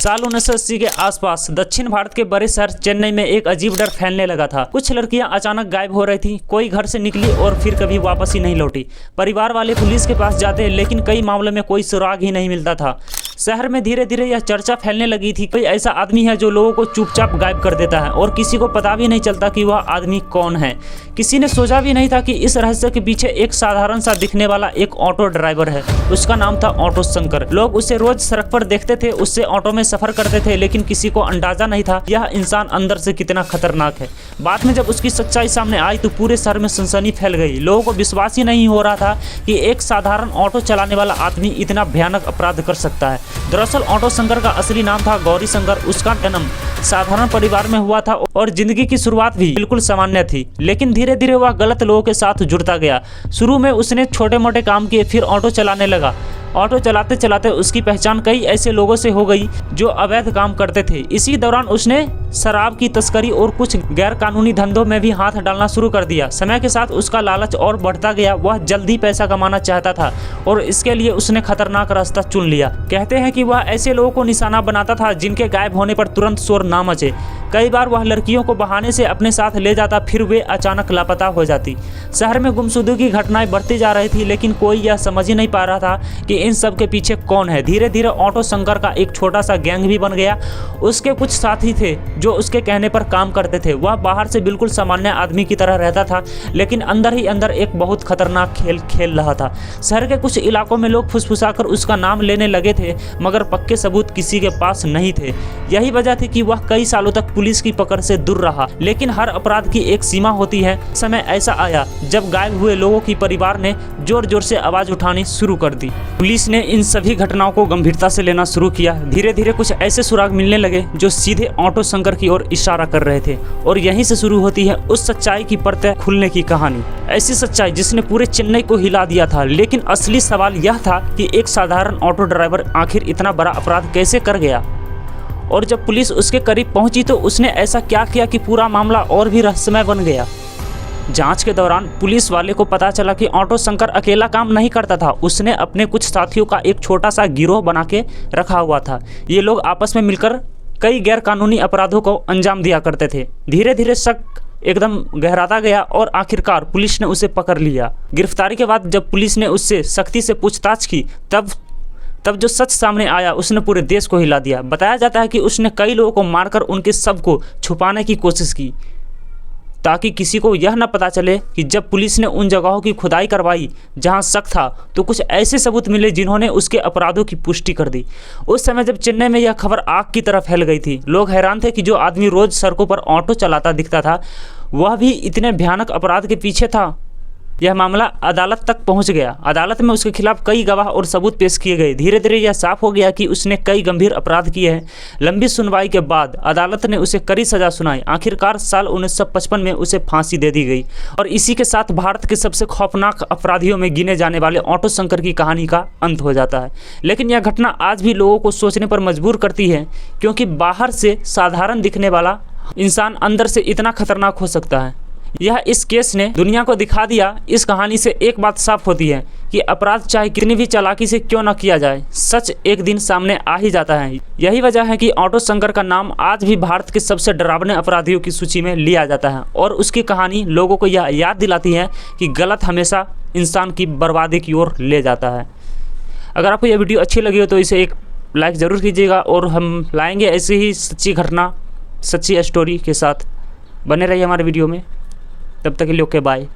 साल 1980 के आसपास दक्षिण भारत के बड़े शहर चेन्नई में एक अजीब डर फैलने लगा था। कुछ लड़कियां अचानक गायब हो रही थी, कोई घर से निकली और फिर कभी वापस ही नहीं लौटी। परिवार वाले पुलिस के पास जाते लेकिन कई मामलों में कोई सुराग ही नहीं मिलता था। शहर में धीरे धीरे यह चर्चा फैलने लगी थी, कोई ऐसा आदमी है जो लोगों को चुपचाप गायब कर देता है और किसी को पता भी नहीं चलता कि वह आदमी कौन है। किसी ने सोचा भी नहीं था कि इस रहस्य के पीछे एक साधारण सा दिखने वाला एक ऑटो ड्राइवर है। उसका नाम था ऑटो शंकर। लोग उसे रोज सड़क पर देखते थे, उससे ऑटो में सफर करते थे, लेकिन किसी को अंदाजा नहीं था यह इंसान अंदर से कितना खतरनाक है। बाद में जब उसकी सच्चाई सामने आई तो पूरे शहर में सनसनी फैल गई। लोगों को विश्वास ही नहीं हो रहा था कि एक साधारण ऑटो चलाने वाला आदमी इतना भयानक अपराध कर सकता है। दरअसल ऑटो शंकर का असली नाम था गौरी शंकर। उसका जन्म साधारण परिवार में हुआ था और जिंदगी की शुरुआत भी बिल्कुल सामान्य थी, लेकिन धीरे धीरे वह गलत लोगों के साथ जुड़ता गया। शुरू में उसने छोटे मोटे काम किए, फिर ऑटो चलाने लगा। ऑटो चलाते चलाते उसकी पहचान कई ऐसे लोगों से हो गई जो अवैध काम करते थे। इसी दौरान उसने शराब की तस्करी और कुछ गैर कानूनी धंधों में भी हाथ डालना शुरू कर दिया। समय के साथ उसका लालच और बढ़ता गया। वह जल्दी पैसा कमाना चाहता था और इसके लिए उसने खतरनाक रास्ता चुन लिया। कहते हैं कि वह ऐसे लोगों को निशाना बनाता था जिनके गायब होने पर तुरंत शोर ना मचे। कई बार वह लड़कियों को बहाने से अपने साथ ले जाता, फिर वे अचानक लापता हो जाती। शहर में गुमशुदगी की घटनाएं बढ़ती जा रही थी, लेकिन कोई यह समझ ही नहीं पा रहा था कि इन सब के पीछे कौन है। धीरे धीरे ऑटो शंकर का एक छोटा सा गैंग भी बन गया। उसके कुछ साथी थे जो उसके कहने पर काम करते थे। वह बाहर से बिल्कुल सामान्य आदमी की तरह रहता था, लेकिन अंदर ही अंदर एक बहुत खतरनाक खेल खेल रहा था। शहर के कुछ इलाकों में लोग फुसफुसाकर उसका नाम लेने लगे थे, मगर पक्के सबूत किसी के पास नहीं थे। यही वजह थी कि वह कई सालों तक पुलिस की पकड़ से दूर रहा। लेकिन हर अपराध की एक सीमा होती है। समय ऐसा आया जब गायब हुए लोगों की परिवार ने जोर जोर से आवाज उठानी शुरू कर दी। पुलिस ने इन सभी घटनाओं को गंभीरता से लेना शुरू किया। धीरे धीरे कुछ ऐसे सुराग मिलने लगे जो सीधे ऑटो शंकर की ओर इशारा कर रहे थे, और यहीं से शुरू होती है उस सच्चाई की परतें खुलने की कहानी। ऐसी सच्चाई जिसने पूरे चेन्नई को हिला दिया था। लेकिन असली सवाल यह था कि एक साधारण ऑटो ड्राइवर आखिर इतना बड़ा अपराध कैसे कर गया, और जब पुलिस उसके करीब पहुंची तो उसने ऐसा क्या किया कि पूरा मामला और भी रहस्यमय बन गया। जांच के दौरान पुलिस वाले को पता चला कि ऑटो शंकर अकेला काम नहीं करता था। उसने अपने कुछ साथियों का एक छोटा सा गिरोह बना के रखा हुआ था। ये लोग आपस में मिलकर कई गैर कानूनी अपराधों को अंजाम दिया करते थे। धीरे धीरे शक एकदम गहराता गया और आखिरकार पुलिस ने उसे पकड़ लिया। गिरफ्तारी के बाद जब पुलिस ने उससे सख्ती से पूछताछ की तब जो सच सामने आया उसने पूरे देश को हिला दिया। बताया जाता है कि उसने कई लोगों को मारकर उनके शव को छुपाने की कोशिश की, ताकि किसी को यह न पता चले कि जब पुलिस ने उन जगहों की खुदाई करवाई जहां शक था, तो कुछ ऐसे सबूत मिले जिन्होंने उसके अपराधों की पुष्टि कर दी। उस समय जब चेन्नई में यह खबर आग की तरह फैल गई थी, लोग हैरान थे कि जो आदमी रोज सड़कों पर ऑटो चलाता दिखता था वह भी इतने भयानक अपराध के पीछे था। यह मामला अदालत तक पहुंच गया। अदालत में उसके खिलाफ कई गवाह और सबूत पेश किए गए। धीरे धीरे यह साफ हो गया कि उसने कई गंभीर अपराध किए हैं। लंबी सुनवाई के बाद अदालत ने उसे कड़ी सजा सुनाई। आखिरकार साल 1955 में उसे फांसी दे दी गई, और इसी के साथ भारत के सबसे खौफनाक अपराधियों में गिने जाने वाले ऑटो शंकर की कहानी का अंत हो जाता है। लेकिन यह घटना आज भी लोगों को सोचने पर मजबूर करती है, क्योंकि बाहर से साधारण दिखने वाला इंसान अंदर से इतना खतरनाक हो सकता है। यह इस केस ने दुनिया को दिखा दिया। इस कहानी से एक बात साफ होती है कि अपराध चाहे कितनी भी चालाकी से क्यों न किया जाए, सच एक दिन सामने आ ही जाता है। यही वजह है कि ऑटो शंकर का नाम आज भी भारत के सबसे डरावने अपराधियों की सूची में लिया जाता है, और उसकी कहानी लोगों को यह याद दिलाती है कि गलत हमेशा इंसान की बर्बादी की ओर ले जाता है। अगर आपको यह वीडियो अच्छी लगी हो तो इसे एक लाइक ज़रूर कीजिएगा, और हम लाएंगे ऐसी ही सच्ची घटना, सच्ची स्टोरी के साथ। बने रहिए हमारे वीडियो में। तब तक के लिए ओके बाय।